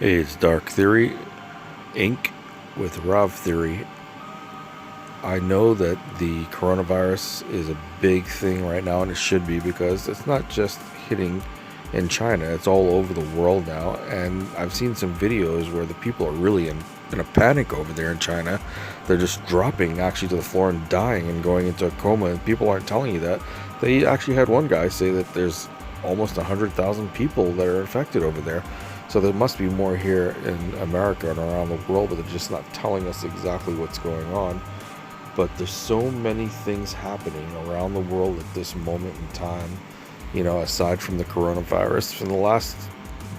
Hey, it's Dark Theory Inc. with Rav Theory. I know that the coronavirus is a big thing right now, and it should be, because it's not just hitting in China, it's all over the world now. And I've seen some videos where the people are really in a panic over there in China. They're just dropping actually to the floor and dying and going into a coma, and people aren't telling you that. They actually had one guy say that there's almost 100,000 people that are infected over there. So there must be more here in America and around the world, but they're just not telling us exactly what's going on. But there's so many things happening around the world at this moment in time, aside from the coronavirus. For the last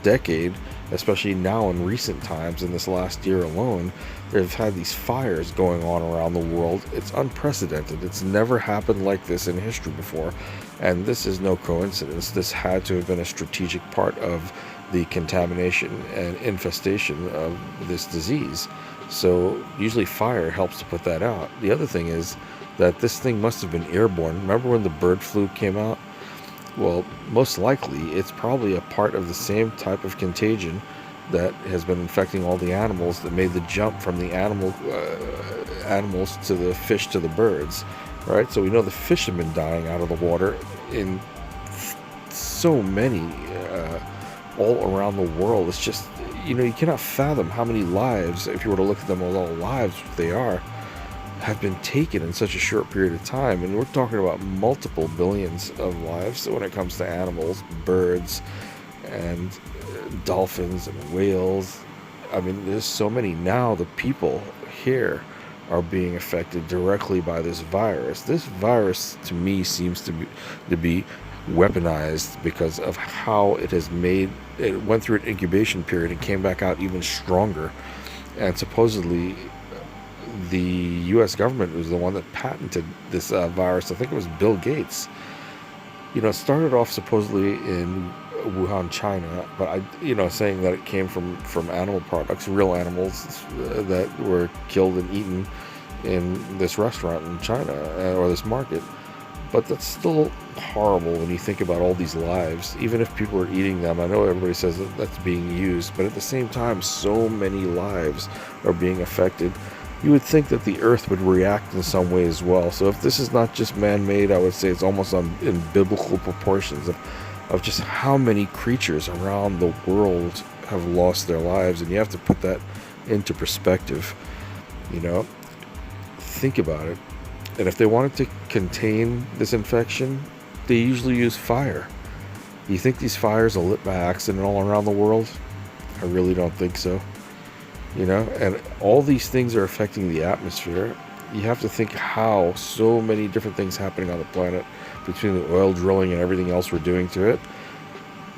decade, especially now in recent times, in this last year alone, they've had these fires going on around the world. It's unprecedented. It's never happened like this in history before. And this is no coincidence. This had to have been a strategic part of the contamination and infestation of this disease. So usually fire helps to put that out. The other thing is that this thing must have been airborne. Remember when the bird flu came out? Well, most likely it's probably a part of the same type of contagion that has been infecting all the animals that made the jump from the animals to the fish to the birds, right? So we know the fish have been dying out of the water in so many all around the world. It's just, you cannot fathom how many lives, if you were to look at them as all lives, they are, have been taken in such a short period of time. And we're talking about multiple billions of lives when it comes to animals, birds, and dolphins and whales. I mean, there's so many. Now the people here are being affected directly by this virus. This virus, to me, seems to be weaponized because of how it went through an incubation period and came back out even stronger. And supposedly the US government was the one that patented this virus. I think it was Bill Gates. It started off supposedly in Wuhan, China, but saying that it came from animal products, real animals that were killed and eaten in this restaurant in China, or this market. But that's still horrible when you think about all these lives. Even if people are eating them, I know everybody says that that's being used, but at the same time, so many lives are being affected. You would think that the earth would react in some way as well. So if this is not just man-made, I would say it's almost in biblical proportions of just how many creatures around the world have lost their lives. And you have to put that into perspective. Think about it. And if they wanted to contain this infection, they usually use fire. Do you think these fires are lit by accident all around the world? I really don't think so. And all these things are affecting the atmosphere. You have to think how so many different things happening on the planet, between the oil drilling and everything else we're doing to it.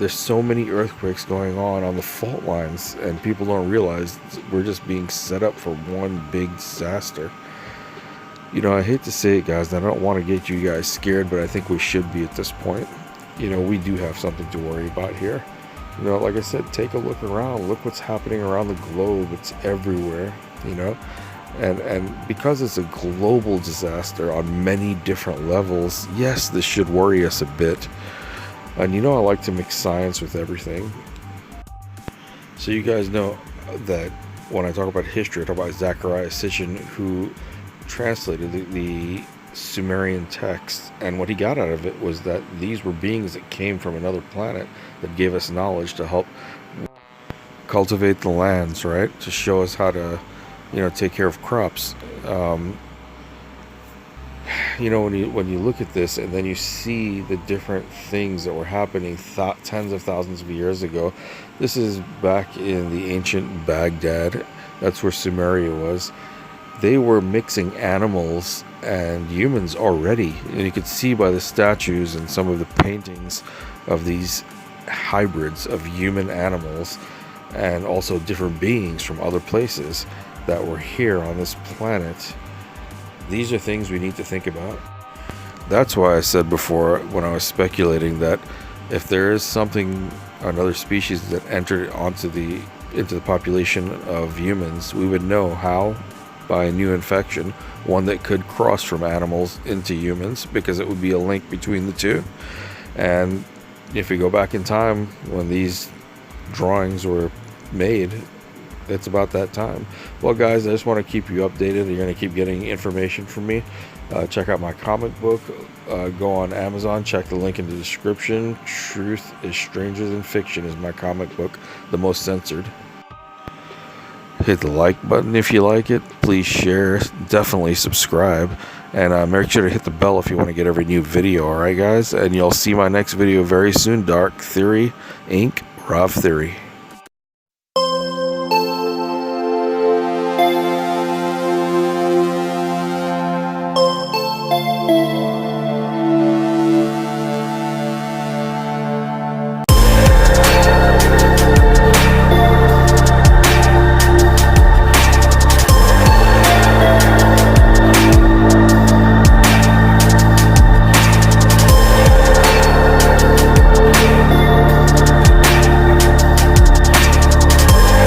There's so many earthquakes going on the fault lines, and people don't realize we're just being set up for one big disaster. I hate to say it, guys, and I don't want to get you guys scared, but I think we should be at this point. We do have something to worry about here. Like I said, take a look around. Look what's happening around the globe. It's everywhere, And because it's a global disaster on many different levels, yes, this should worry us a bit. And I like to mix science with everything. So you guys know that when I talk about history, I talk about Zecharia Sitchin, who translated the Sumerian text, and what he got out of it was that these were beings that came from another planet that gave us knowledge to help cultivate the lands, right? To show us how to, take care of crops. When you look at this and then you see the different things that were happening tens of thousands of years ago. This is back in the ancient Baghdad. That's where Sumeria was. They were mixing animals and humans already. And you could see by the statues and some of the paintings of these hybrids of human animals, and also different beings from other places that were here on this planet. These are things we need to think about. That's why I said before, when I was speculating, that if there is another species that entered into the population of humans, we would know how. By a new infection, one that could cross from animals into humans, because it would be a link between the two. And if we go back in time when these drawings were made. It's about that time. Well, guys, I just want to keep you updated. You're going to keep getting information from me. Check out my comic book. Go on Amazon. Check the link in the description. Truth is Stranger Than Fiction is my comic book, the most censored. Hit the like button if you like it. Please share. Definitely subscribe. And make sure to hit the bell if you want to get every new video. Alright, guys? And you'll see my next video very soon. Dark Theory, Inc., Raw Theory.